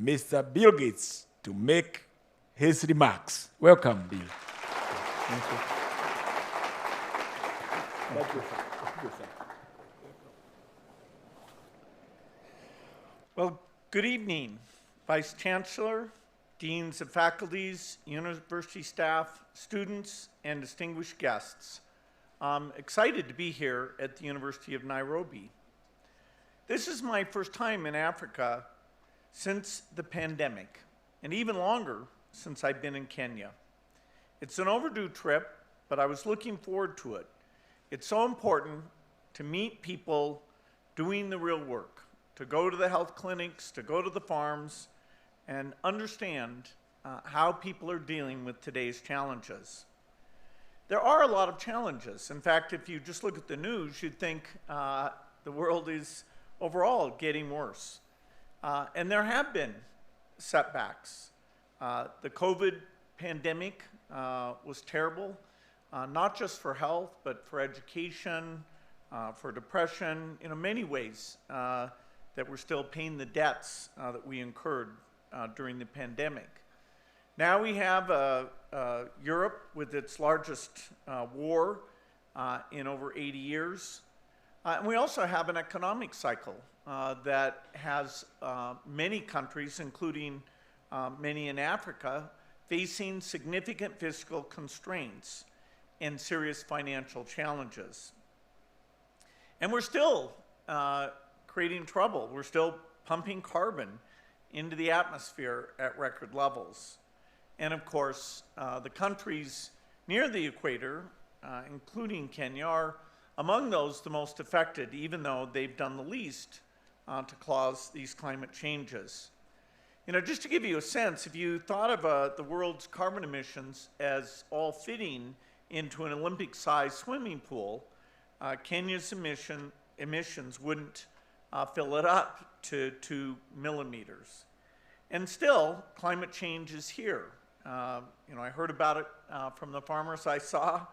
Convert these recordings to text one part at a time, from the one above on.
Mr. Bill Gates to make his remarks. Welcome, Bill. Thank you. Thank you, sir. Thank you, sir. Well, good evening, Vice Chancellor, Deans of Faculties, university staff, students, and distinguished guests. I'm excited to be here at the University of Nairobi. This is my first time in Africa since the pandemic, and even longer since I've been in Kenya. It's an overdue trip, but I was looking forward to it. It's so important to meet people doing the real work, to go to the health clinics, to go to the farms, and understand how people are dealing with today's challenges. There are a lot of challenges. In fact, if you just look at the news, you'd think the world is overall getting worse. And there have been setbacks. The COVID pandemic was terrible, not just for health, but for education, for depression, in many ways that we're still paying the debts that we incurred during the pandemic. Now we have Europe with its largest war in over 80 years. And we also have an economic cycle that has many countries, including many in Africa, facing significant fiscal constraints and serious financial challenges. And we're still creating trouble. We're still pumping carbon into the atmosphere at record levels. And of course, the countries near the equator, including Kenya, are among those the most affected, even though they've done the least to cause these climate changes. Just to give you a sense, if you thought of the world's carbon emissions as all fitting into an Olympic-sized swimming pool, Kenya's emissions wouldn't fill it up to 2 millimeters. And still, climate change is here. I heard about it from the farmers I saw,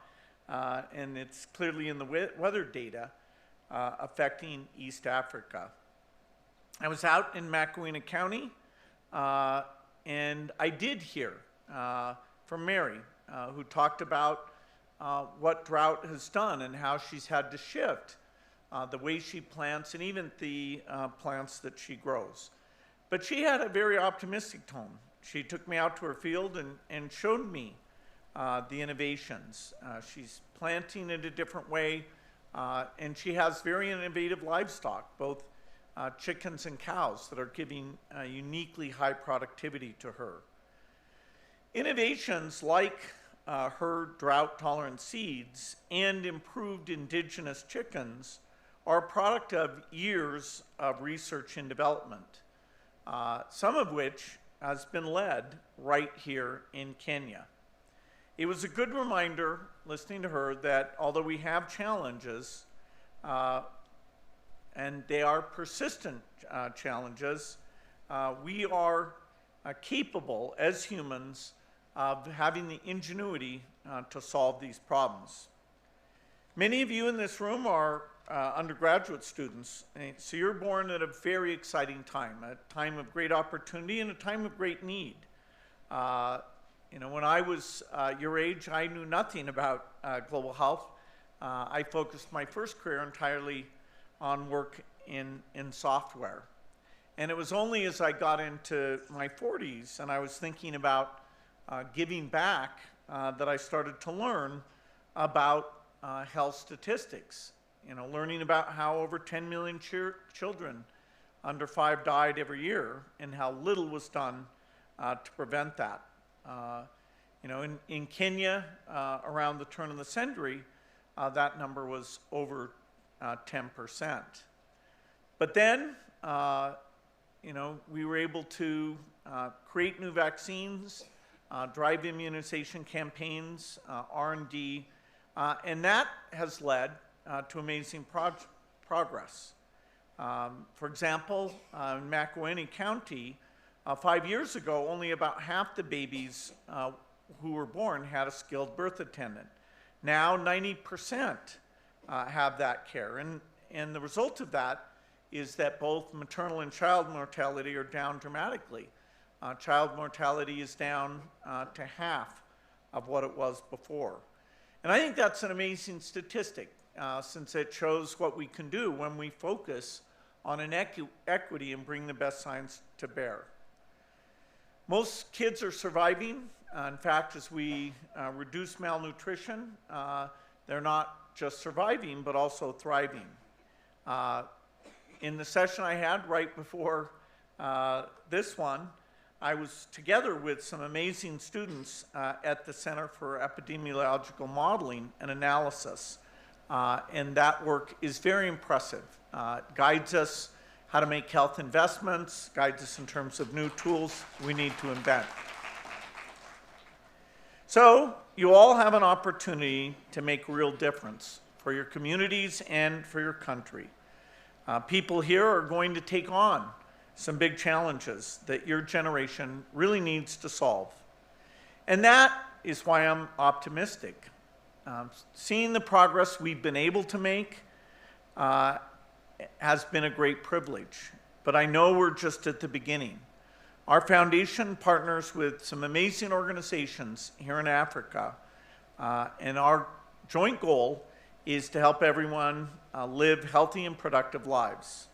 and it's clearly in the weather data affecting East Africa. I was out in Makuina County, and I did hear from Mary, who talked about what drought has done and how she's had to shift the way she plants and even the plants that she grows. But she had a very optimistic tone. She took me out to her field and showed me the innovations. She's planting in a different way, and she has very innovative livestock, both chickens and cows, that are giving uniquely high productivity to her. Innovations like her drought-tolerant seeds and improved indigenous chickens are a product of years of research and development, some of which has been led right here in Kenya. It was a good reminder, listening to her, that although we have challenges, and they are persistent challenges, we are capable as humans of having the ingenuity to solve these problems. Many of you in this room are undergraduate students, so you're born at a very exciting time, a time of great opportunity and a time of great need. When I was your age, I knew nothing about global health. I focused my first career entirely on work in software. And it was only as I got into my 40s and I was thinking about giving back that I started to learn about health statistics. Learning about how over 10 million children under 5 died every year and how little was done to prevent that. In Kenya, around the turn of the century, that number was over 10%. But then, we were able to create new vaccines, drive immunization campaigns, R&D, and that has led to amazing progress. For example, in Makueni County, 5 years ago, only about half the babies who were born had a skilled birth attendant. Now 90% have that care. And the result of that is that both maternal and child mortality are down dramatically. Child mortality is down to half of what it was before. And I think that's an amazing statistic, since it shows what we can do when we focus on equity and bring the best science to bear. Most kids are surviving. In fact, as we reduce malnutrition, they're not just surviving, but also thriving. In the session I had right before this one, I was together with some amazing students at the Center for Epidemiological Modeling and Analysis. And that work is very impressive. It guides us how to make health investments, guides us in terms of new tools we need to invent. So you all have an opportunity to make a real difference for your communities and for your country. People here are going to take on some big challenges that your generation really needs to solve. And that is why I'm optimistic. Seeing the progress we've been able to make has been a great privilege, but I know we're just at the beginning. Our foundation partners with some amazing organizations here in Africa, and our joint goal is to help everyone live healthy and productive lives.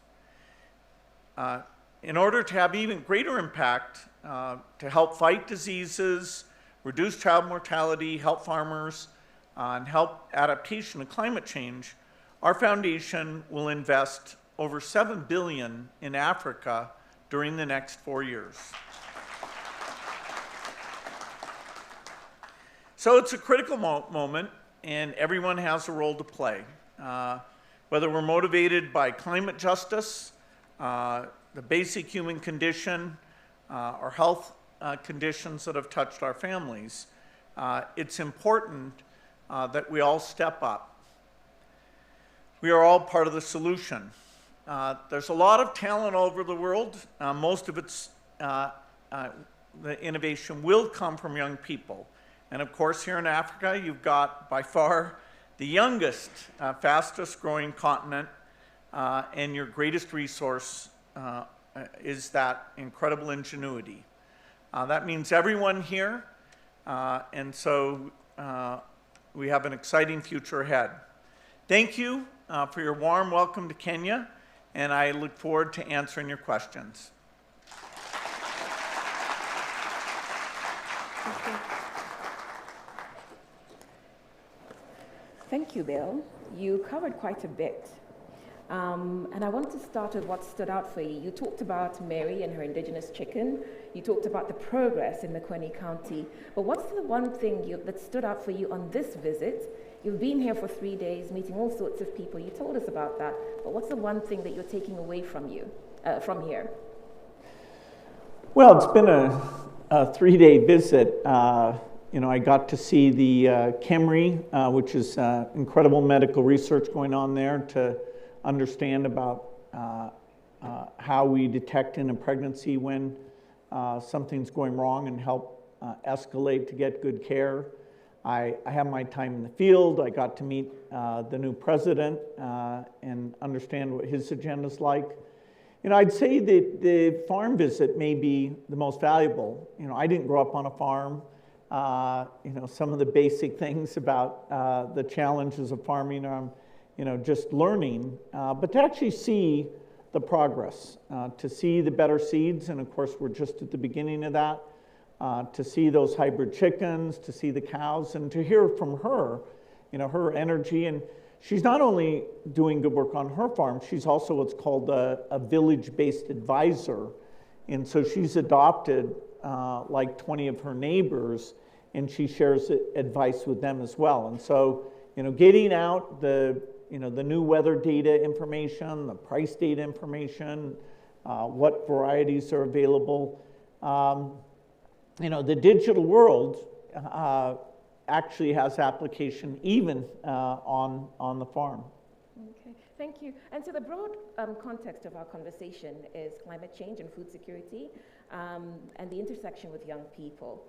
In order to have even greater impact, to help fight diseases, reduce child mortality, help farmers, and help adaptation to climate change, our foundation will invest over $7 billion in Africa during the next 4 years. So it's a critical moment, and everyone has a role to play. Whether we're motivated by climate justice, the basic human condition, or health conditions that have touched our families, it's important that we all step up. We are all part of the solution. There's a lot of talent all over the world. Most of it's, the innovation will come from young people. And of course, here in Africa, you've got by far the youngest, fastest growing continent, and your greatest resource is that incredible ingenuity. That means everyone here, and so we have an exciting future ahead. Thank you for your warm welcome to Kenya, and I look forward to answering your questions. Thank you, Bill. You covered quite a bit. And I want to start with what stood out for you. You talked about Mary and her indigenous chicken. You talked about the progress in Maconie County. But what's the one thing that stood out for you on this visit? You've been here for 3 days, meeting all sorts of people. You told us about that. But what's the one thing that you're taking away from from here? Well, it's been a 3-day visit. I got to see the KEMRI, which is incredible medical research going on there to understand about how we detect in a pregnancy when something's going wrong and help escalate to get good care. I have my time in the field. I got to meet the new president and understand what his agenda's like. I'd say that the farm visit may be the most valuable. I didn't grow up on a farm. Some of the basic things about the challenges of farming I'm, just learning, but to actually see the progress, to see the better seeds, and of course we're just at the beginning of that, to see those hybrid chickens, to see the cows, and to hear from her, her energy. And she's not only doing good work on her farm, she's also what's called a village-based advisor. And so she's adopted like 20 of her neighbors, and she shares advice with them as well. And so, getting out the new weather data information, the price data information, what varieties are available. The digital world actually has application even on the farm. Okay, thank you. And so the broad context of our conversation is climate change and food security, and the intersection with young people.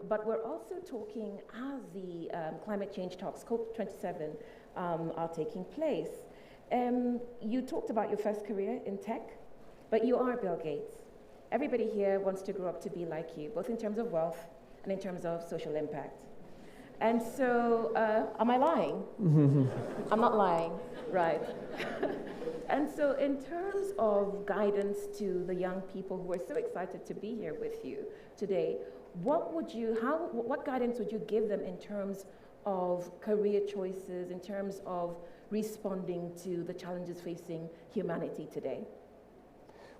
But we're also talking as the climate change talks, COP27, are taking place. You talked about your first career in tech, but you are Bill Gates. Everybody here wants to grow up to be like you, both in terms of wealth and in terms of social impact. And so, am I lying? I'm not lying, right. And so in terms of guidance to the young people who are so excited to be here with you today, what guidance would you give them in terms of career choices, in terms of responding to the challenges facing humanity today?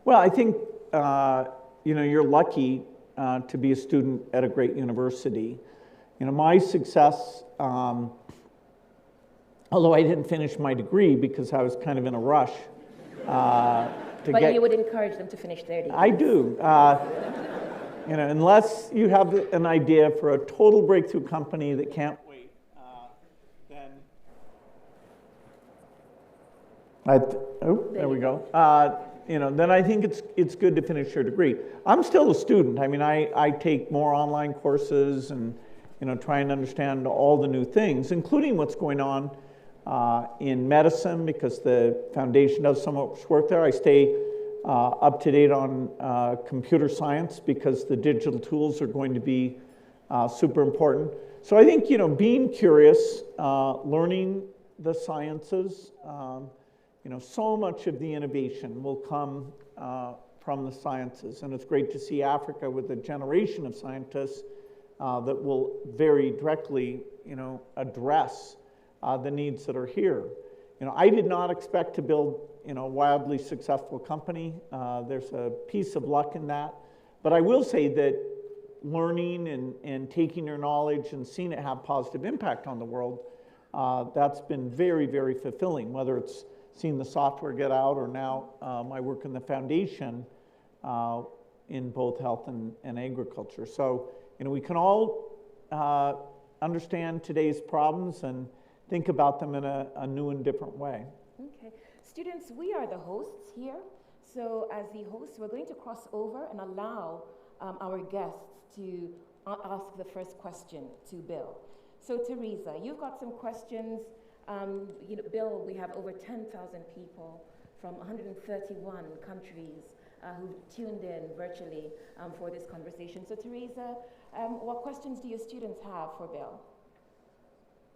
Well, I think you're lucky to be a student at a great university. My success, although I didn't finish my degree because I was kind of in a rush But you would encourage them to finish their degree. I do. Unless you have an idea for a total breakthrough company that can't wait, there we go. Then I think it's good to finish your degree. I'm still a student. I mean, I take more online courses and try and understand all the new things, including what's going on in medicine, because the foundation does so much work there. I stay up to date on computer science because the digital tools are going to be super important. So I think being curious, learning the sciences. So much of the innovation will come from the sciences, and it's great to see Africa with a generation of scientists that will very directly, address the needs that are here. I did not expect to build, a wildly successful company. There's a piece of luck in that, but I will say that learning and taking your knowledge and seeing it have positive impact on the world, that's been very, very fulfilling. Whether it's seeing the software get out, or now my work in the foundation in both health and agriculture. So, we can all understand today's problems and think about them in a new and different way. Okay. Students, we are the hosts here. So as the hosts, we're going to cross over and allow our guests to ask the first question to Bill. So Teresa, you've got some questions. Bill, we have over 10,000 people from 131 countries who've tuned in virtually for this conversation. So Teresa, what questions do your students have for Bill?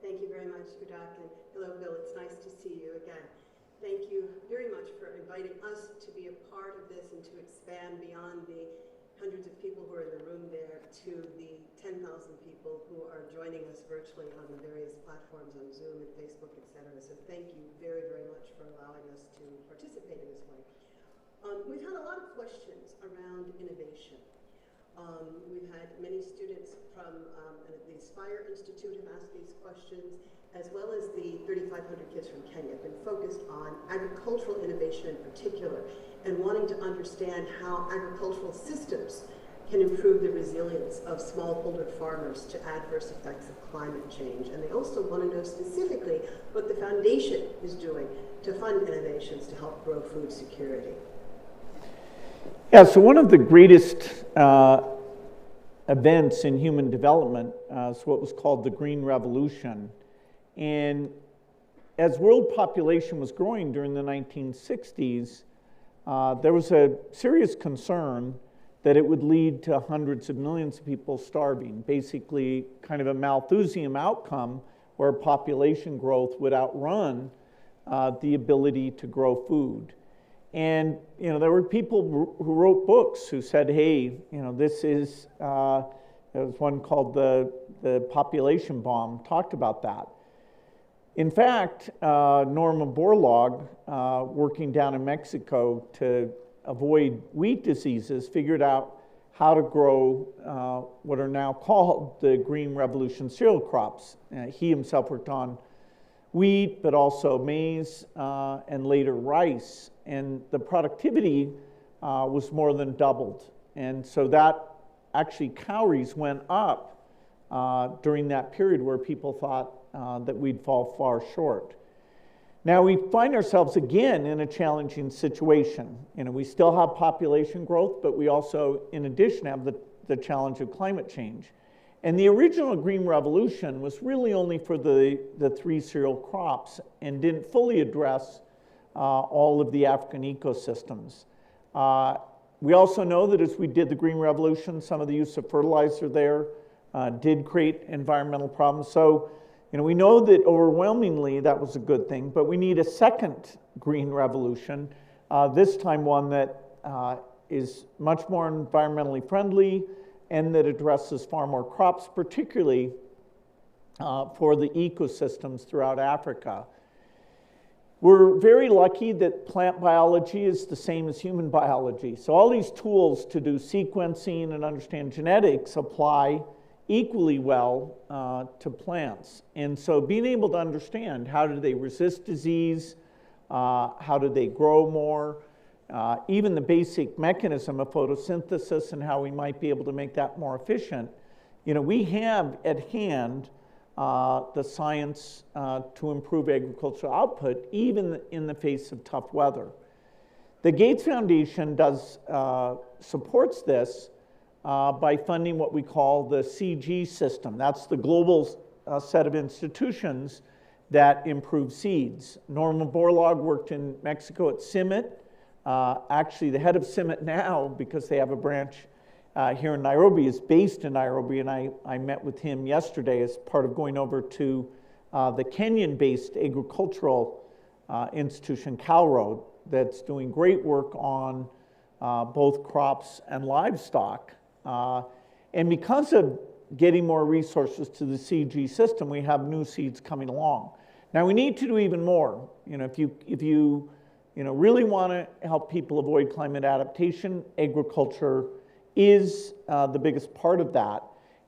Thank you very much, Udak, and hello, Bill. It's nice to see you again. Thank you very much for inviting us to be a part of this and to expand beyond the hundreds of people who are in the room there to the 10,000 people who are joining us virtually on the various platforms on Zoom and Facebook, etc. So thank you very, very much for allowing us to participate in this way. We've had a lot of questions around innovation. We've had many students from the Aspire Institute have asked these questions, as well as the 3,500 kids from Kenya have been focused on agricultural innovation in particular, and wanting to understand how agricultural systems can improve the resilience of smallholder farmers to adverse effects of climate change. And they also want to know specifically what the foundation is doing to fund innovations to help grow food security. Yeah, so one of the greatest events in human development is what was called the Green Revolution. And as world population was growing during the 1960s, there was a serious concern that it would lead to hundreds of millions of people starving, basically kind of a Malthusian outcome where population growth would outrun the ability to grow food. And there were people who wrote books who said, hey, this is, there was one called the Population Bomb, talked about that. In fact, Norma Borlaug, working down in Mexico to avoid wheat diseases, figured out how to grow what are now called the Green Revolution cereal crops. He himself worked on wheat, but also maize and later rice. And the productivity was more than doubled. And so that actually calories went up during that period where people thought that we'd fall far short. Now we find ourselves again in a challenging situation. We still have population growth, but we also, in addition, have the challenge of climate change. And the original Green Revolution was really only for the three cereal crops and didn't fully address all of the African ecosystems. We also know that as we did the Green Revolution, some of the use of fertilizer there did create environmental problems. So, we know that overwhelmingly that was a good thing, but we need a second Green Revolution, this time one that is much more environmentally friendly and that addresses far more crops, particularly for the ecosystems throughout Africa. We're very lucky that plant biology is the same as human biology. So all these tools to do sequencing and understand genetics apply equally well to plants. And so being able to understand how do they resist disease, how do they grow more, even the basic mechanism of photosynthesis and how we might be able to make that more efficient, we have at hand the science to improve agricultural output, even in the face of tough weather. The Gates Foundation supports this by funding what we call the CG system. That's the global set of institutions that improve seeds. Norma Borlaug worked in Mexico at CIMMYT. Actually, the head of CIMMYT now, because they have a branch here in Nairobi, is based in Nairobi, and I met with him yesterday as part of going over to the Kenyan-based agricultural institution, CalRoad, that's doing great work on both crops and livestock. And because of getting more resources to the CG system, we have new seeds coming along. Now, we need to do even more. If you really want to help people avoid climate adaptation, agriculture is the biggest part of that.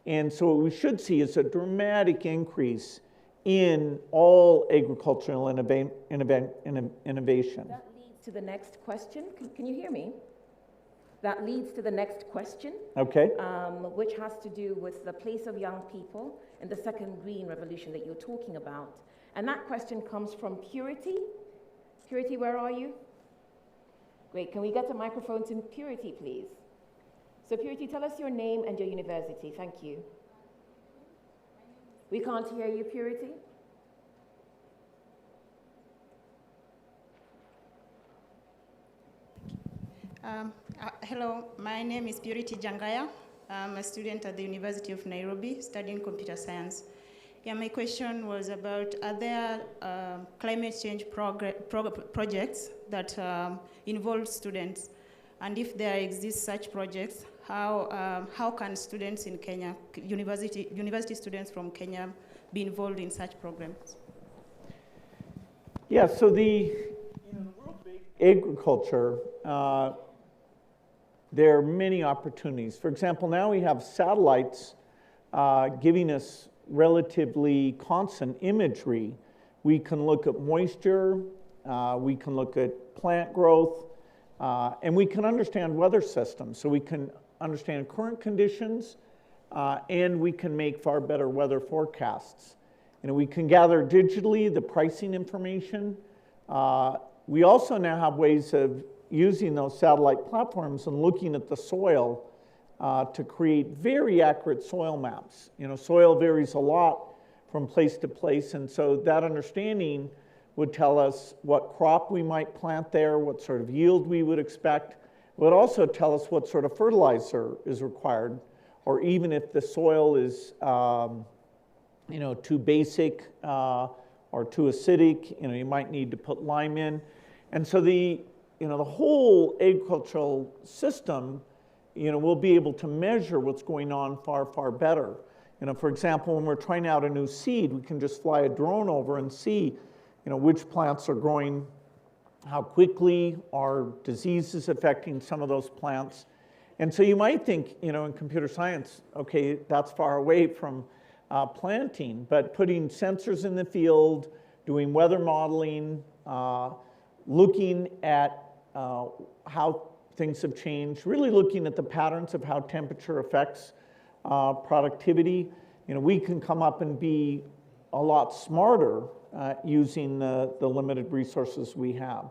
And so what we should see is a dramatic increase in all agricultural innovation. That leads to the next question. Can you hear me? That leads to the next question, Okay. Which has to do with the place of young people in the second green revolution that you're talking about. And that question comes from Purity. Purity, where are you? Great. Can we get a microphone to Purity, please? So Purity, tell us your name and your university. Thank you. We can't hear you, Purity. Hello, my name is Purity Jangaya. I'm a student at the University of Nairobi studying computer science. Yeah, my question was about, are there climate change projects that involve students? And if there exist such projects, how can students in Kenya, university students from Kenya, be involved in such programs? Yeah, so the World Bank agriculture, there are many opportunities. For example, now we have satellites giving us relatively constant imagery. We can look at moisture, we can look at plant growth, and we can understand weather systems. So we can understand current conditions, and we can make far better weather forecasts. We can gather digitally the pricing information. We also now have ways of using those satellite platforms and looking at the soil to create very accurate soil maps. Soil varies a lot from place to place, and so that understanding would tell us what crop we might plant there, what sort of yield we would expect. It would also tell us what sort of fertilizer is required, or even if the soil is too basic or too acidic, you might need to put lime in. And so the whole agricultural system, we'll be able to measure what's going on far, far better. For example, when we're trying out a new seed, we can just fly a drone over and see, which plants are growing, how quickly are diseases affecting some of those plants. And so you might think, in computer science, okay, that's far away from planting, but putting sensors in the field, doing weather modeling, looking at how things have changed, really looking at the patterns of how temperature affects productivity. We can come up and be a lot smarter using the limited resources we have.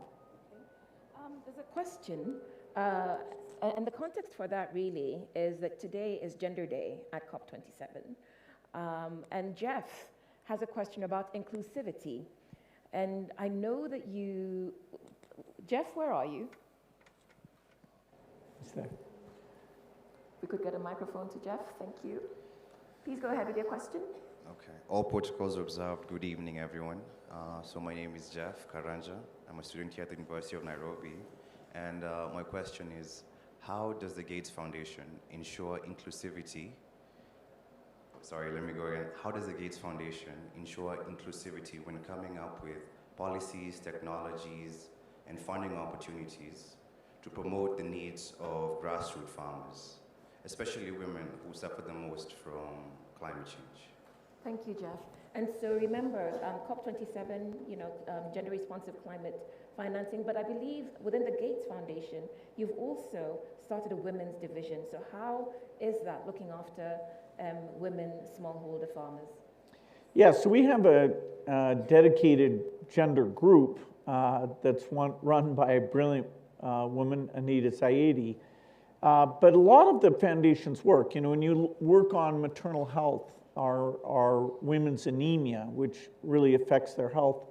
There's a question, and the context for that really is that today is Gender Day at COP27. And Jeff has a question about inclusivity. And I know that you Jeff, where are you? Is there? We could get a microphone to Jeff. Thank you. Please go ahead with your question. Okay. All protocols observed. Good evening, everyone. So my name is Jeff Karanja. I'm a student here at the University of Nairobi. And my question is, how does the Gates Foundation ensure inclusivity? Sorry, let me go again. How does the Gates Foundation ensure inclusivity when coming up with policies, technologies, and funding opportunities to promote the needs of grassroots farmers, especially women who suffer the most from climate change? Thank you, Jeff. And so remember, COP27, gender responsive climate financing, but I believe within the Gates Foundation, you've also started a women's division. So how is that looking after women smallholder farmers? Yeah, so we have a dedicated gender group that's run by a brilliant woman, Anita Zaidi. But a lot of the foundation's work, when you work on maternal health, our women's anemia, which really affects their health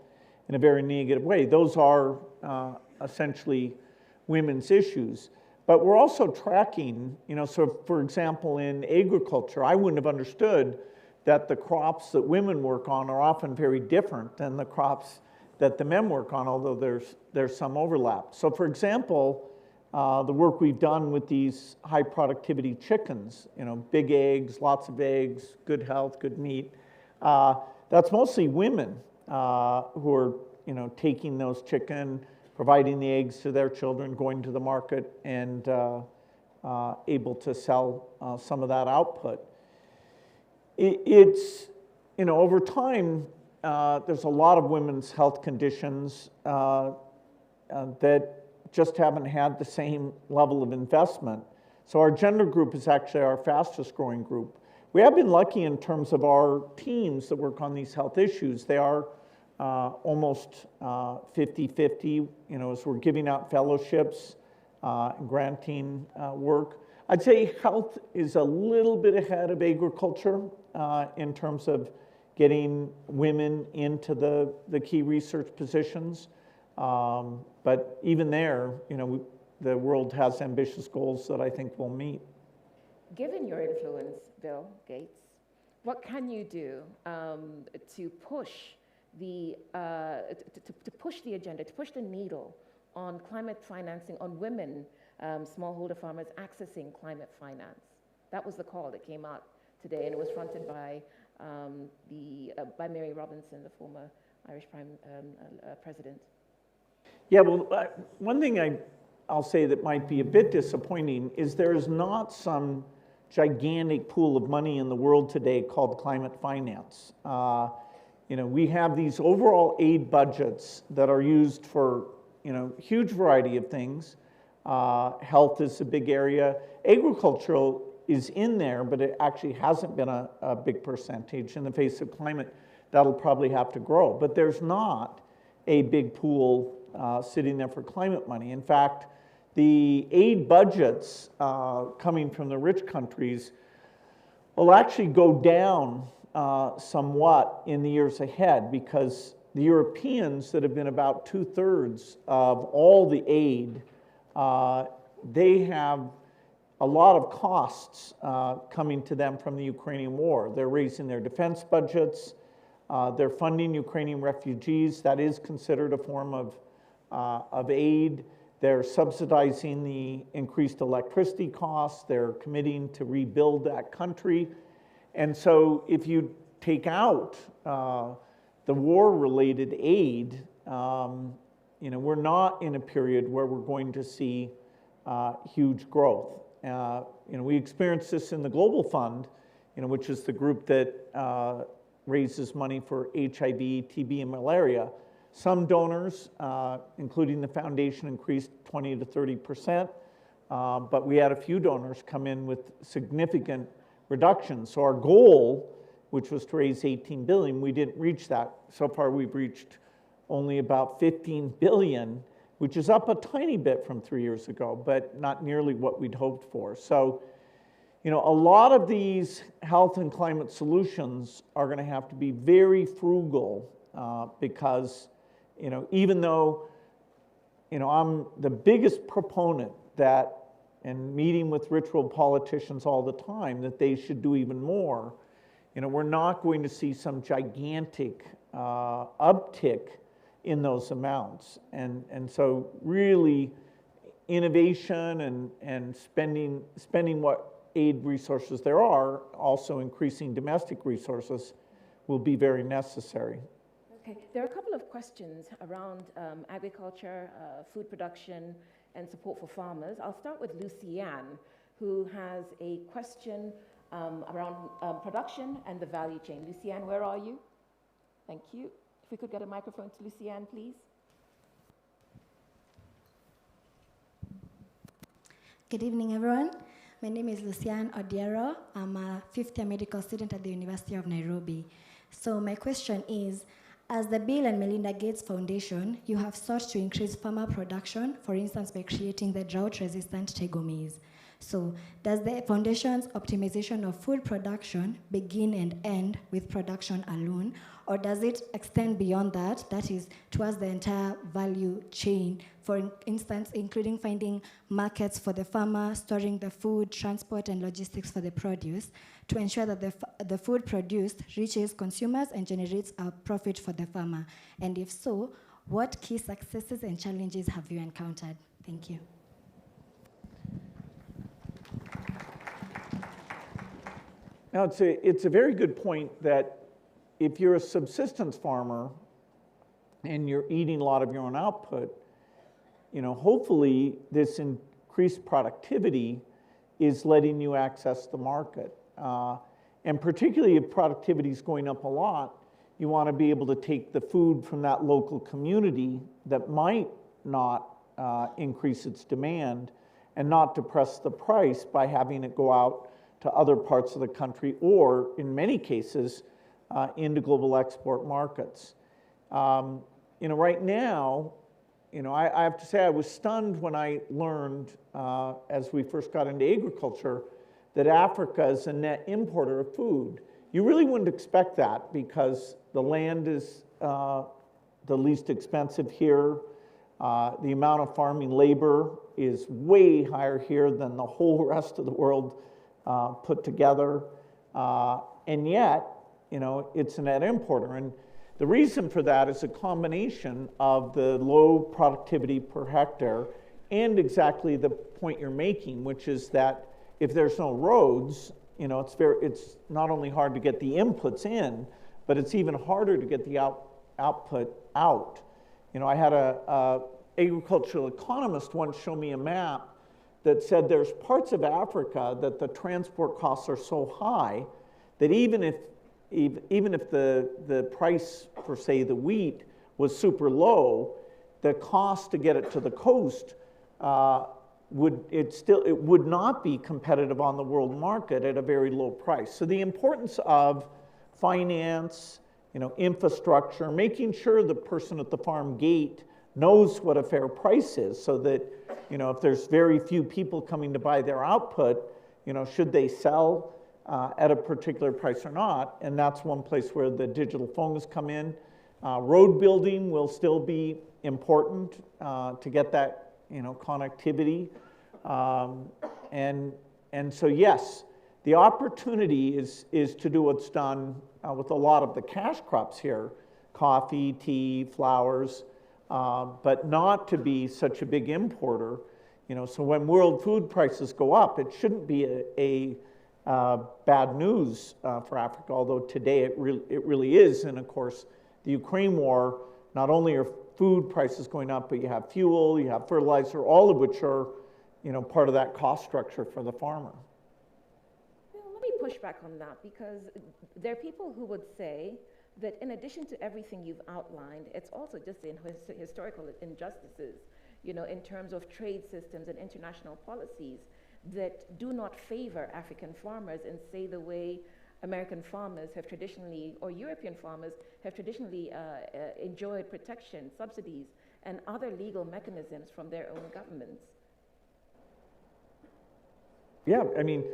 in a very negative way, those are essentially women's issues. But we're also tracking, so for example, in agriculture, I wouldn't have understood that the crops that women work on are often very different than the crops that the men work on, although there's some overlap. So for example, the work we've done with these high productivity chickens, big eggs, lots of eggs, good health, good meat, that's mostly women who are, taking those chicken, providing the eggs to their children, going to the market, and able to sell some of that output. It's, over time, there's a lot of women's health conditions that just haven't had the same level of investment. So our gender group is actually our fastest growing group. We have been lucky in terms of our teams that work on these health issues. They are almost 50-50, as we're giving out fellowships and granting work. I'd say health is a little bit ahead of agriculture in terms of getting women into the key research positions. But even there, the world has ambitious goals that I think we'll meet. Given your influence, Bill Gates, what can you do to push the push the agenda, to push the needle on climate financing, on women, smallholder farmers accessing climate finance? That was the call that came out today, and it was fronted by by Mary Robinson, the former Irish President. Yeah, well, one thing I'll say that might be a bit disappointing is there's not some gigantic pool of money in the world today called climate finance. We have these overall aid budgets that are used for, huge variety of things. Health is a big area. Agricultural is in there, but it actually hasn't been a big percentage. In the face of climate, that'll probably have to grow. But there's not a big pool sitting there for climate money. In fact, the aid budgets coming from the rich countries will actually go down somewhat in the years ahead, because the Europeans, that have been about 2/3 of all the aid, they have a lot of costs coming to them from the Ukrainian war. They're raising their defense budgets. They're funding Ukrainian refugees. That is considered a form of aid. They're subsidizing the increased electricity costs. They're committing to rebuild that country. And so if you take out the war-related aid, we're not in a period where we're going to see huge growth. We experienced this in the Global Fund, which is the group that raises money for HIV, TB, and malaria. Some donors, including the foundation, increased 20 to 30%, but we had a few donors come in with significant reductions. So our goal, which was to raise $18 billion, we didn't reach that. So far we've reached only about $15 billion, which is up a tiny bit from 3 years ago, but not nearly what we'd hoped for. So, a lot of these health and climate solutions are going to have to be very frugal because, even though I'm the biggest proponent that, and meeting with rich world politicians all the time, that they should do even more. We're not going to see some gigantic uptick in those amounts. And so really innovation and spending what aid resources there are, also increasing domestic resources, will be very necessary. Okay, there are a couple of questions around agriculture, food production, and support for farmers. I'll start with Lucianne, who has a question around production and the value chain. Lucianne, where are you? Thank you. If we could get a microphone to Lucianne, please. Good evening, everyone. My name is Lucianne Odiero. I'm a fifth-year medical student at the University of Nairobi. So my question is, as the Bill and Melinda Gates Foundation, you have sought to increase farmer production, for instance, by creating the drought-resistant Tego maize. So does the foundation's optimization of food production begin and end with production alone, or does it extend beyond that, that is, towards the entire value chain, for instance, including finding markets for the farmer, storing the food, transport, and logistics for the produce, to ensure that the food produced reaches consumers and generates a profit for the farmer? And if so, what key successes and challenges have you encountered? Thank you. Now, it's a very good point that if you're a subsistence farmer and you're eating a lot of your own output, hopefully this increased productivity is letting you access the market. And particularly if productivity is going up a lot, you want to be able to take the food from that local community that might not increase its demand and not depress the price by having it go out to other parts of the country, or in many cases, into global export markets. Right now, I have to say I was stunned when I learned, as we first got into agriculture, that Africa is a net importer of food. You really wouldn't expect that because the land is the least expensive here. The amount of farming labor is way higher here than the whole rest of the world put together, and yet, it's a net importer. And the reason for that is a combination of the low productivity per hectare and exactly the point you're making, which is that if there's no roads, it's not only hard to get the inputs in, but it's even harder to get the output out. I had a agricultural economist once show me a map that said there's parts of Africa that the transport costs are so high that even if the price for, say, the wheat was super low, the cost to get it to the coast it would not be competitive on the world market at a very low price. So the importance of finance, infrastructure, making sure the person at the farm gate knows what a fair price is, so that if there's very few people coming to buy their output, should they sell at a particular price or not? And that's one place where the digital phones come in. Road building will still be important to get that connectivity. And so yes, the opportunity is to do what's done with a lot of the cash crops here, coffee, tea, flowers, but not to be such a big importer. So when world food prices go up, it shouldn't be a bad news for Africa, although today it really is. And of course, the Ukraine war, not only are food prices going up, but you have fuel, you have fertilizer, all of which are part of that cost structure for the farmer. Well, let me push back on that, because there are people who would say that in addition to everything you've outlined, it's also just the historical injustices, in terms of trade systems and international policies that do not favor African farmers in, say, the way American farmers have traditionally, or European farmers have traditionally enjoyed protection, subsidies, and other legal mechanisms from their own governments. Yeah, I mean,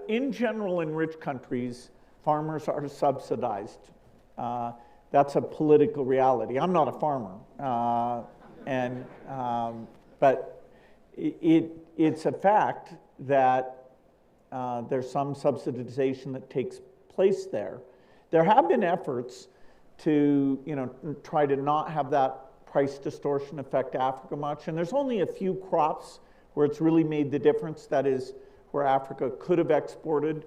in general, in rich countries, farmers are subsidized. That's a political reality. I'm not a farmer. And, but it's a fact that there's some subsidization that takes place there. There have been efforts to, try to not have that price distortion affect Africa much, and there's only a few crops where it's really made the difference. That is where Africa could have exported.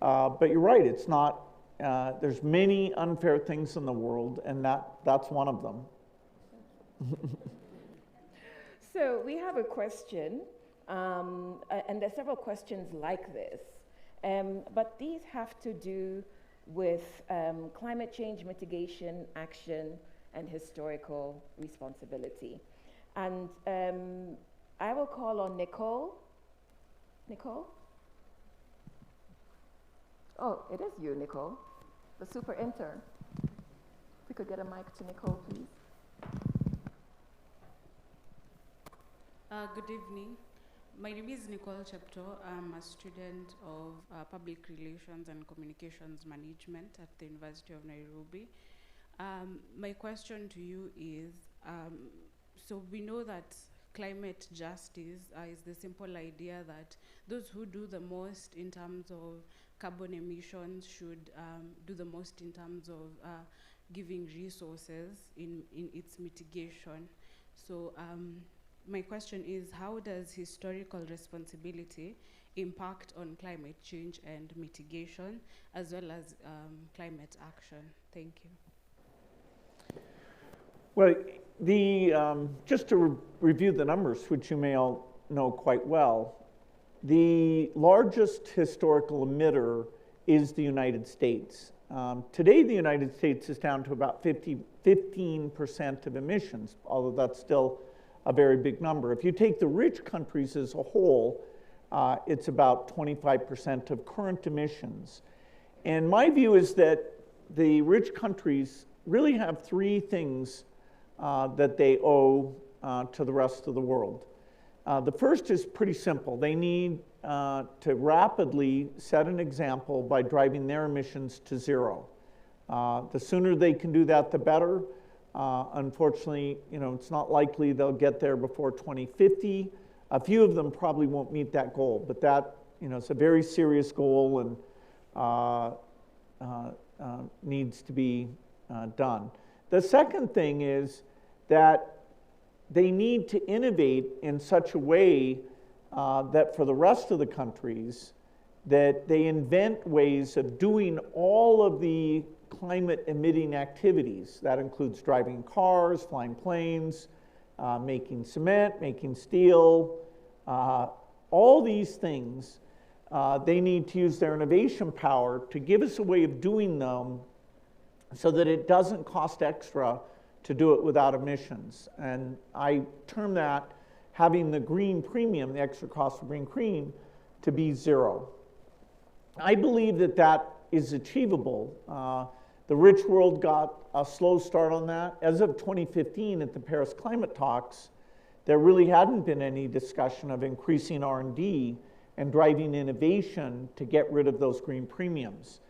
But you're right, it's not, there's many unfair things in the world, and that's one of them. So we have a question, and there's several questions like this, but these have to do with climate change mitigation, action, and historical responsibility. And I will call on Nicole. Nicole? Oh, it is you, Nicole, the super intern. If we could get a mic to Nicole, please. Good evening. My name is Nicole Chepto. I'm a student of Public Relations and Communications Management at the University of Nairobi. My question to you is, so we know that climate justice is the simple idea that those who do the most in terms of carbon emissions should do the most in terms of giving resources in its mitigation. So my question is, how does historical responsibility impact on climate change and mitigation, as well as climate action? Thank you. Well, just to review the numbers, which you may all know quite well, the largest historical emitter is the United States. Today, the United States is down to about 15% of emissions, although that's still a very big number. If you take the rich countries as a whole, it's about 25% of current emissions. And my view is that the rich countries really have three things that they owe to the rest of the world. The first is pretty simple. They need to rapidly set an example by driving their emissions to zero. The sooner they can do that, the better. Unfortunately, it's not likely they'll get there before 2050. A few of them probably won't meet that goal, but that, it's a very serious goal and needs to be done. The second thing is that they need to innovate in such a way that for the rest of the countries, that they invent ways of doing all of the climate emitting activities. That includes driving cars, flying planes, making cement, making steel, all these things. They need to use their innovation power to give us a way of doing them so that it doesn't cost extra to do it without emissions. And I term that having the green premium, the extra cost of green cream, to be zero. I believe that that is achievable. The rich world got a slow start on that. As of 2015 at the Paris climate talks, there really hadn't been any discussion of increasing R&D and driving innovation to get rid of those green premiums.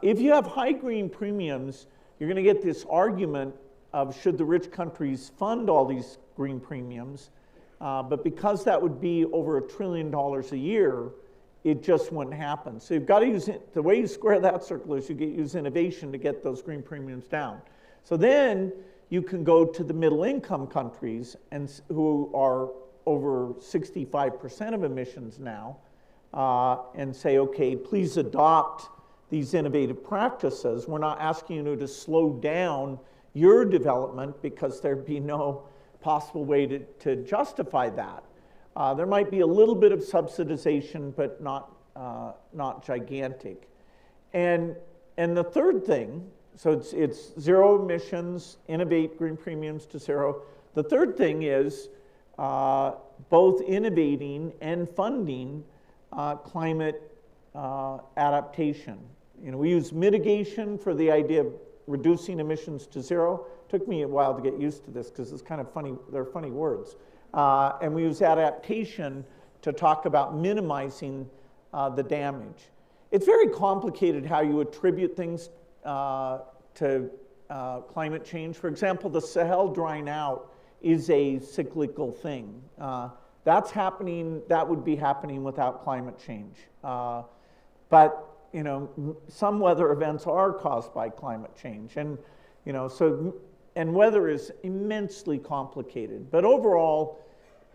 If you have high green premiums, you're going to get this argument of should the rich countries fund all these green premiums, but because that would be over $1 trillion a year, it just wouldn't happen. So you've got to use it. The way you square that circle is you use innovation to get those green premiums down. So then you can go to the middle income countries and who are over 65% of emissions now and say, okay, please adopt these innovative practices. We're not asking you to slow down your development because there'd be no possible way to justify that. There might be a little bit of subsidization, but not gigantic. And the third thing, so it's zero emissions, innovate green premiums to zero. The third thing is both innovating and funding climate adaptation. We use mitigation for the idea of reducing emissions to zero. It took me a while to get used to this because it's kind of funny, they're funny words. And we use adaptation to talk about minimizing the damage. It's very complicated how you attribute things to climate change. For example, the Sahel drying out is a cyclical thing. That's happening, that would be happening without climate change. But you know, some weather events are caused by climate change, and you know, and weather is immensely complicated. But overall,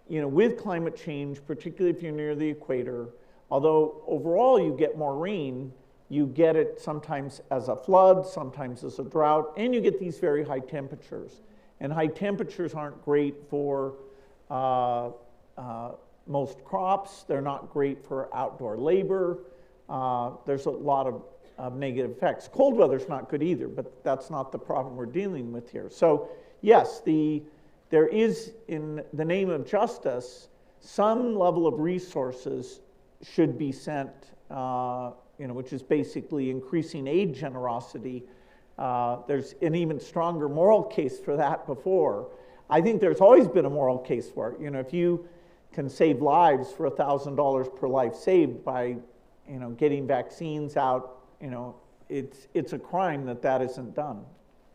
you know, with climate change, particularly if you're near the equator, although overall you get more rain, you get it sometimes as a flood, sometimes as a drought, and you get these very high temperatures. And high temperatures aren't great for most crops. They're not great for outdoor labor. There's a lot of negative effects. Cold weather's not good either, but that's not the problem we're dealing with here. So yes, there is, in the name of justice, some level of resources should be sent, you know, which is basically increasing aid generosity. There's an even stronger moral case for that before. I think there's always been a moral case for it. You know, if you can save lives for $1,000 per life saved by, you know, getting vaccines out, you know, it's a crime that isn't done.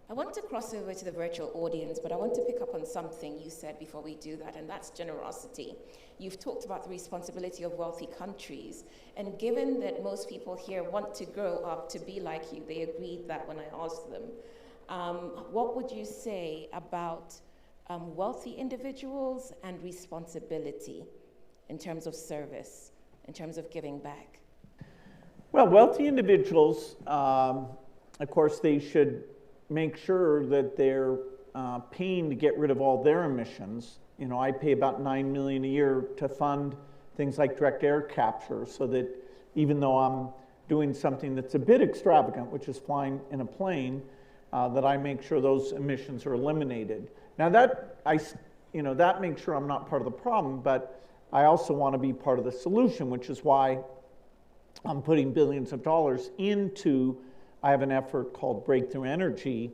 I want to cross over to the virtual audience, but I want to pick up on something you said before we do that, and that's generosity. You've talked about the responsibility of wealthy countries, and given that most people here want to grow up to be like you, they agreed that when I asked them, what would you say about wealthy individuals and responsibility in terms of service, in terms of giving back? Well, wealthy individuals, of course, they should make sure that they're paying to get rid of all their emissions. You know, I pay about $9 million a year to fund things like direct air capture, so that even though I'm doing something that's a bit extravagant, which is flying in a plane, that I make sure those emissions are eliminated. Now that that makes sure I'm not part of the problem, but I also want to be part of the solution, which is why I'm putting billions of dollars into, I have an effort called Breakthrough Energy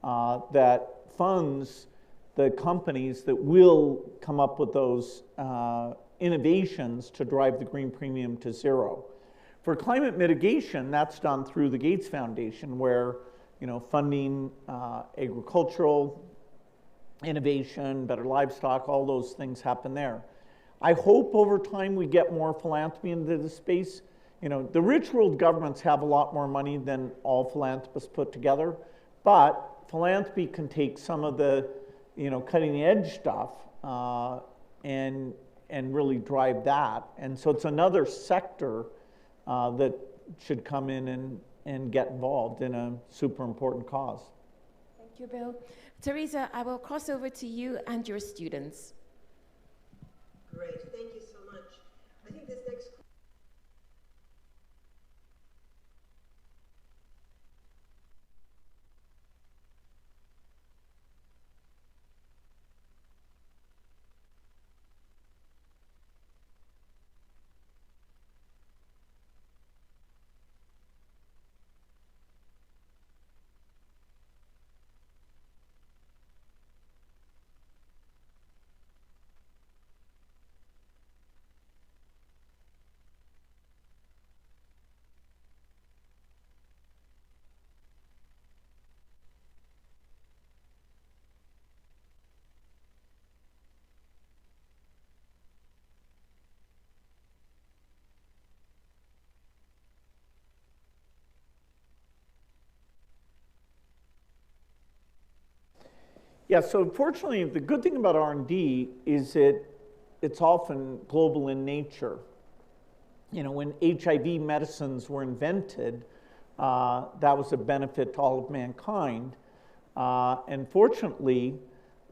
that funds the companies that will come up with those innovations to drive the green premium to zero. For climate mitigation, that's done through the Gates Foundation, where, you know, funding agricultural innovation, better livestock, all those things happen there. I hope over time we get more philanthropy into this space. You know, the rich world governments have a lot more money than all philanthropists put together, but philanthropy can take some of the, you know, cutting edge stuff and really drive that. And so it's another sector that should come in and get involved in a super important cause. Thank you, Bill. Teresa, I will cross over to you and your students. Great, thank you so much. I think this next Yeah, so fortunately, the good thing about R&D is it's often global in nature. You know, when HIV medicines were invented, that was a benefit to all of mankind. And fortunately,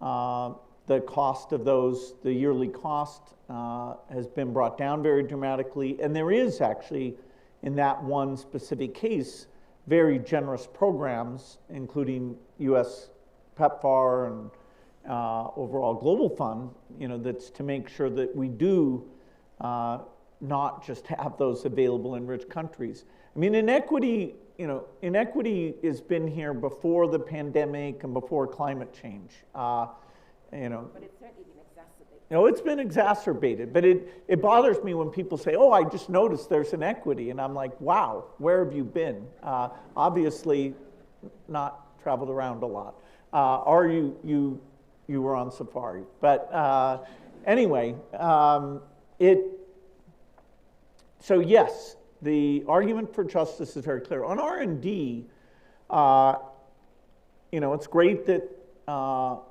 the cost of those, the yearly cost, has been brought down very dramatically. And there is actually, in that one specific case, very generous programs, including U.S. PEPFAR and overall Global Fund, you know, that's to make sure that we do not just have those available in rich countries. I mean, inequity, you know, inequity has been here before the pandemic and before climate change. You know, But it's certainly been exacerbated. you know, it's been exacerbated, but it bothers me when people say, oh, I just noticed there's inequity, and I'm like, wow, where have you been? Obviously not traveled around a lot. Or you you were on safari. But anyway, so yes, the argument for justice is very clear. On R&D, it's great that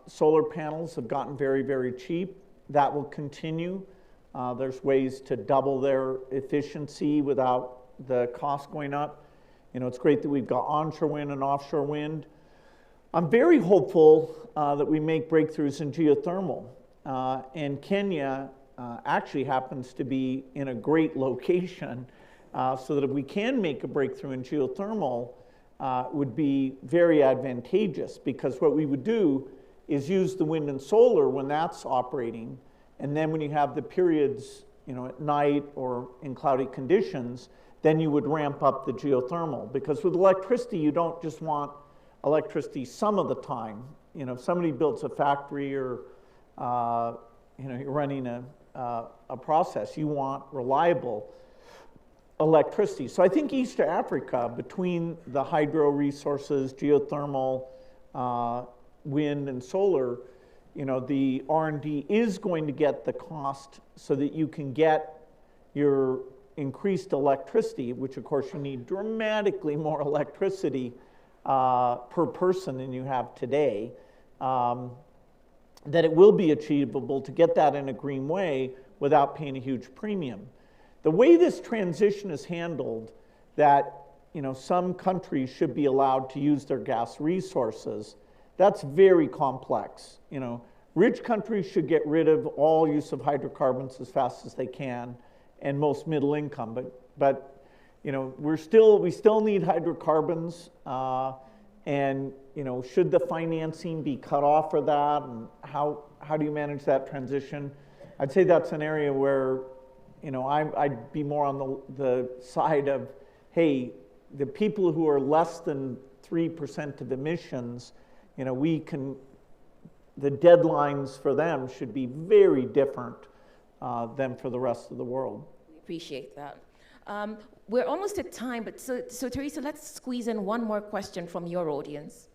solar panels have gotten very, very cheap. That will continue. There's ways to double their efficiency without the cost going up. It's great that we've got onshore wind and offshore wind. I'm very hopeful that we make breakthroughs in geothermal. And Kenya actually happens to be in a great location, so that if we can make a breakthrough in geothermal, would be very advantageous, because what we would do is use the wind and solar when that's operating, and then when you have the periods, at night or in cloudy conditions, then you would ramp up the geothermal. Because with electricity, you don't just want electricity some of the time. If somebody builds a factory or you're running a process, you want reliable electricity. So I think East Africa, between the hydro resources, geothermal, wind and solar, the R&D is going to get the cost so that you can get your increased electricity, which of course you need dramatically more electricity per person than you have today, that it will be achievable to get that in a green way without paying a huge premium. The way this transition is handled, that some countries should be allowed to use their gas resources, that's very complex. Rich countries should get rid of all use of hydrocarbons as fast as they can, and most middle income. But we still need hydrocarbons, and should the financing be cut off for that, and how do you manage that transition? I'd say that's an area where I'd be more on the side of, hey, the people who are less than 3% of emissions, the deadlines for them should be very different than for the rest of the world. We appreciate that. We're almost at time, but so Teresa, let's squeeze in one more question from your audience.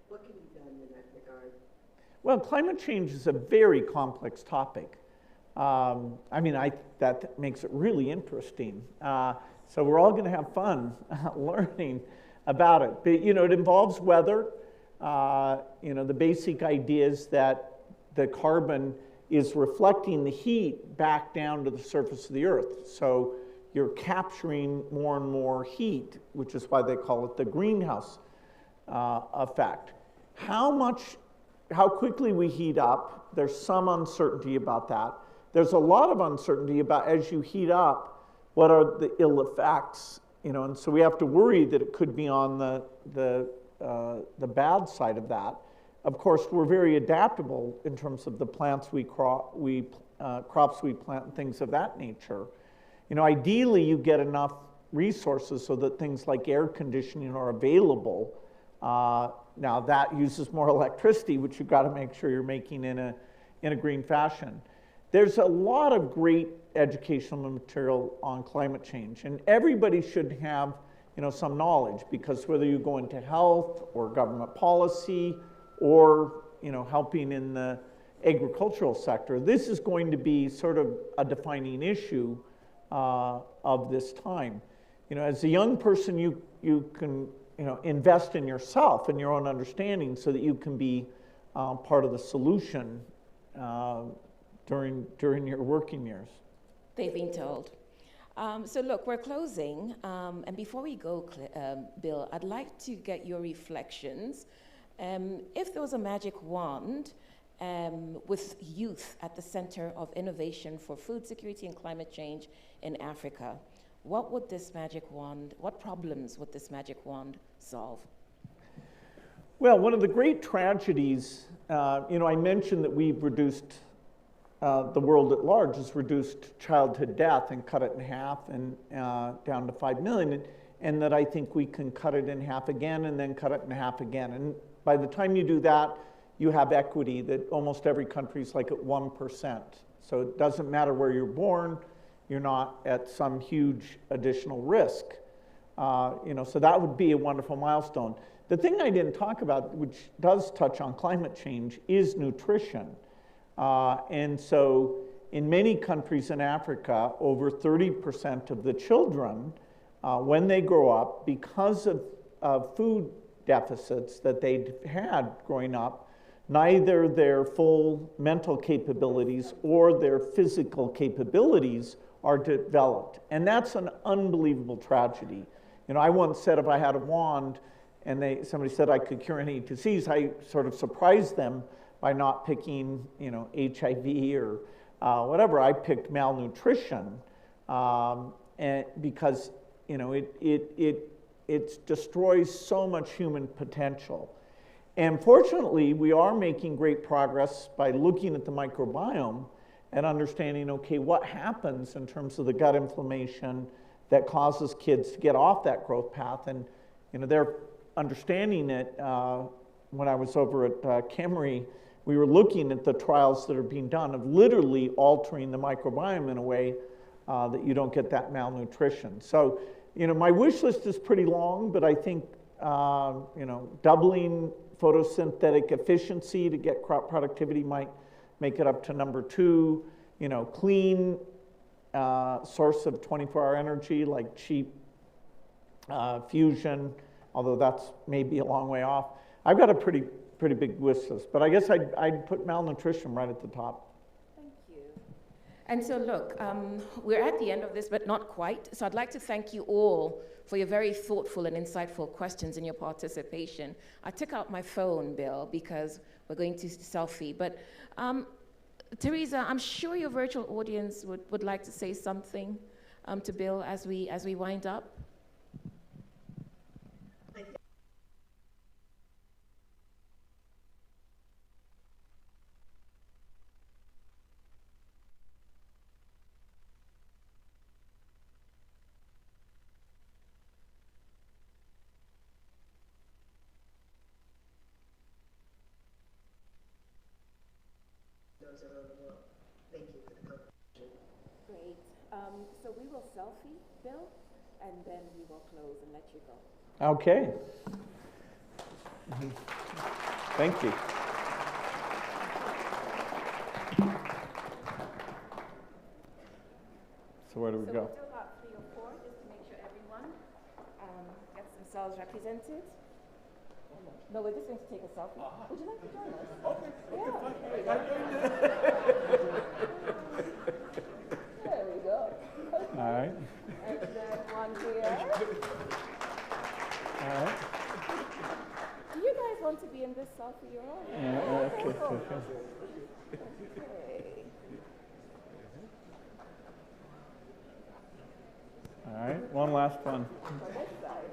What can be done in that regard? Well, climate change is a very complex topic. That makes it really interesting. So we're all going to have fun learning about it. But, it involves weather. The basic idea is that the carbon is reflecting the heat back down to the surface of the Earth. So you're capturing more and more heat, which is why they call it the greenhouse effect. How quickly we heat up, there's some uncertainty about that. There's a lot of uncertainty about, as you heat up, what are the ill effects, and so we have to worry that it could be on the bad side of that. Of course, we're very adaptable in terms of the plants crops we plant, and things of that nature. Ideally, you get enough resources so that things like air conditioning are available. Now that uses more electricity, which you've got to make sure you're making in a green fashion. There's a lot of great educational material on climate change, and everybody should have some knowledge, because whether you go into health or government policy or helping in the agricultural sector, this is going to be sort of a defining issue of this time. As a young person, you can invest in yourself and your own understanding so that you can be part of the solution during your working years. They've been told. So look, we're closing, and before we go, Bill, I'd like to get your reflections. If there was a magic wand with youth at the center of innovation for food security and climate change in Africa, what problems would this magic wand solve? Well, one of the great tragedies, I mentioned that we've reduced, the world at large has reduced childhood death and cut it in half and down to 5 million, and that I think we can cut it in half again and then cut it in half again. And by the time you do that, you have equity that almost every country is like at 1%. So it doesn't matter where you're born, you're not at some huge additional risk. So that would be a wonderful milestone. The thing I didn't talk about, which does touch on climate change, is nutrition. And so in many countries in Africa, over 30% of the children, when they grow up, because of food deficits that they'd had growing up, neither their full mental capabilities or their physical capabilities are developed. And that's an unbelievable tragedy. I once said if I had a wand and somebody said I could cure any disease, I sort of surprised them by not picking, HIV or whatever. I picked malnutrition and because, it destroys so much human potential. And fortunately, we are making great progress by looking at the microbiome and understanding, okay, what happens in terms of the gut inflammation that causes kids to get off that growth path. And, they're understanding it. When I was over at Kemery, we were looking at the trials that are being done of literally altering the microbiome in a way that you don't get that malnutrition. So, my wish list is pretty long, but I think, doubling photosynthetic efficiency to get crop productivity might make it up to number 2. Clean source of 24-hour energy like cheap fusion, although that's maybe a long way off. I've got a pretty big wish list, but I guess I'd put malnutrition right at the top. Thank you. And so look, we're at the end of this, but not quite. So I'd like to thank you all for your very thoughtful and insightful questions and your participation. I took out my phone, Bill, because we're going to selfie. But Teresa, I'm sure your virtual audience would like to say something to Bill as we wind up. Around the world. Thank you for the contribution. Great. So we will selfie, Bill, and then we will close and let you go. Okay. Thank you. So where do we go? We'll do about 3 or 4 just to make sure everyone gets themselves represented. No, we're just going to take a selfie. Would you like to join us? Okay. Yeah. There we go. Okay. All right. And then one here. All right. Do you guys want to be in this selfie? You're all right. Yeah, okay. Okay. All right. One last one. On this side.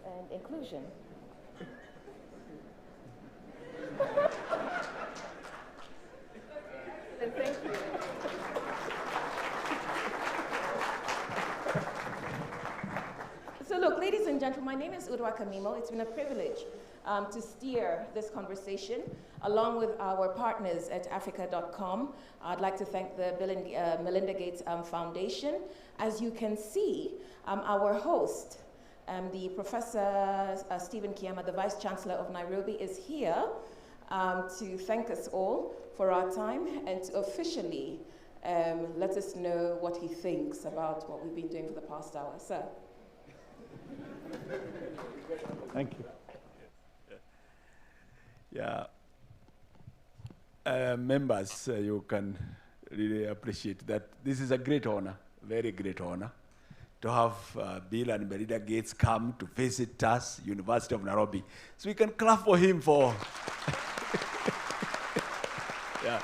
And inclusion. And thank you. So look, ladies and gentlemen, my name is Udwa Kamimo. It's been a privilege to steer this conversation along with our partners at Africa.com. I'd like to thank the Bill and Melinda Gates Foundation. As you can see, our host, the Professor Stephen Kiama, the Vice Chancellor of Nairobi, is here to thank us all for our time and to officially let us know what he thinks about what we've been doing for the past hour. Sir. Thank you. Yeah. Members, you can really appreciate that this is a great honor, very great honor, to have Bill and Melinda Gates come to visit us, University of Nairobi. So we can clap for him for... yeah.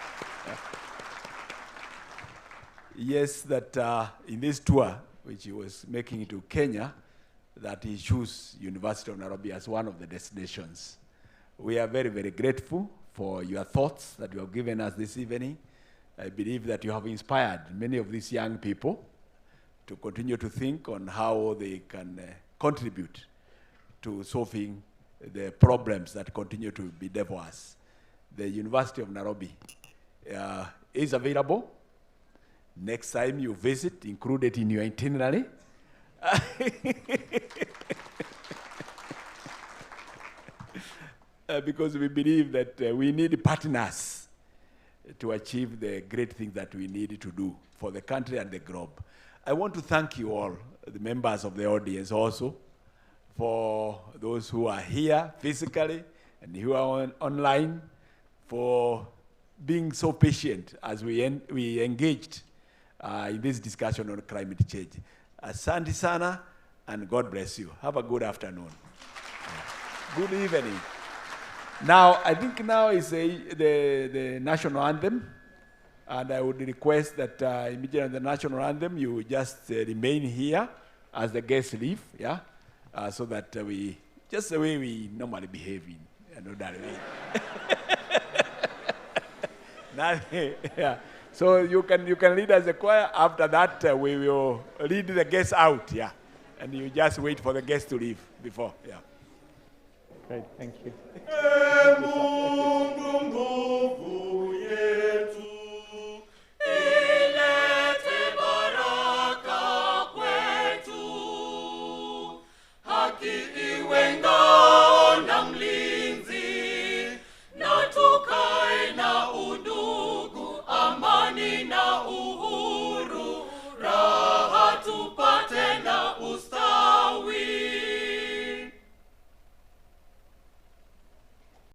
Yes, that in this tour, which he was making to Kenya, that he chose University of Nairobi as one of the destinations. We are very, very grateful for your thoughts that you have given us this evening. I believe that you have inspired many of these young people to continue to think on how they can contribute to solving the problems that continue to bedevil us. The University of Nairobi is available. Next time you visit, include it in your itinerary. Because we believe that we need partners to achieve the great things that we need to do for the country and the globe. I want to thank you all, the members of the audience also, for those who are here physically and who are online, for being so patient as we engaged in this discussion on climate change. Asante sana, and God bless you. Have a good afternoon. Good evening. Now, I think now is the national anthem, and I would request that immediately on the national anthem, you just remain here as the guests leave, yeah, so that we, just the way we normally behave in another way. Yeah. So you can lead as a choir. After that, we will lead the guests out, yeah, and you just wait for the guests to leave before, yeah. Great, thank you. Haki iwe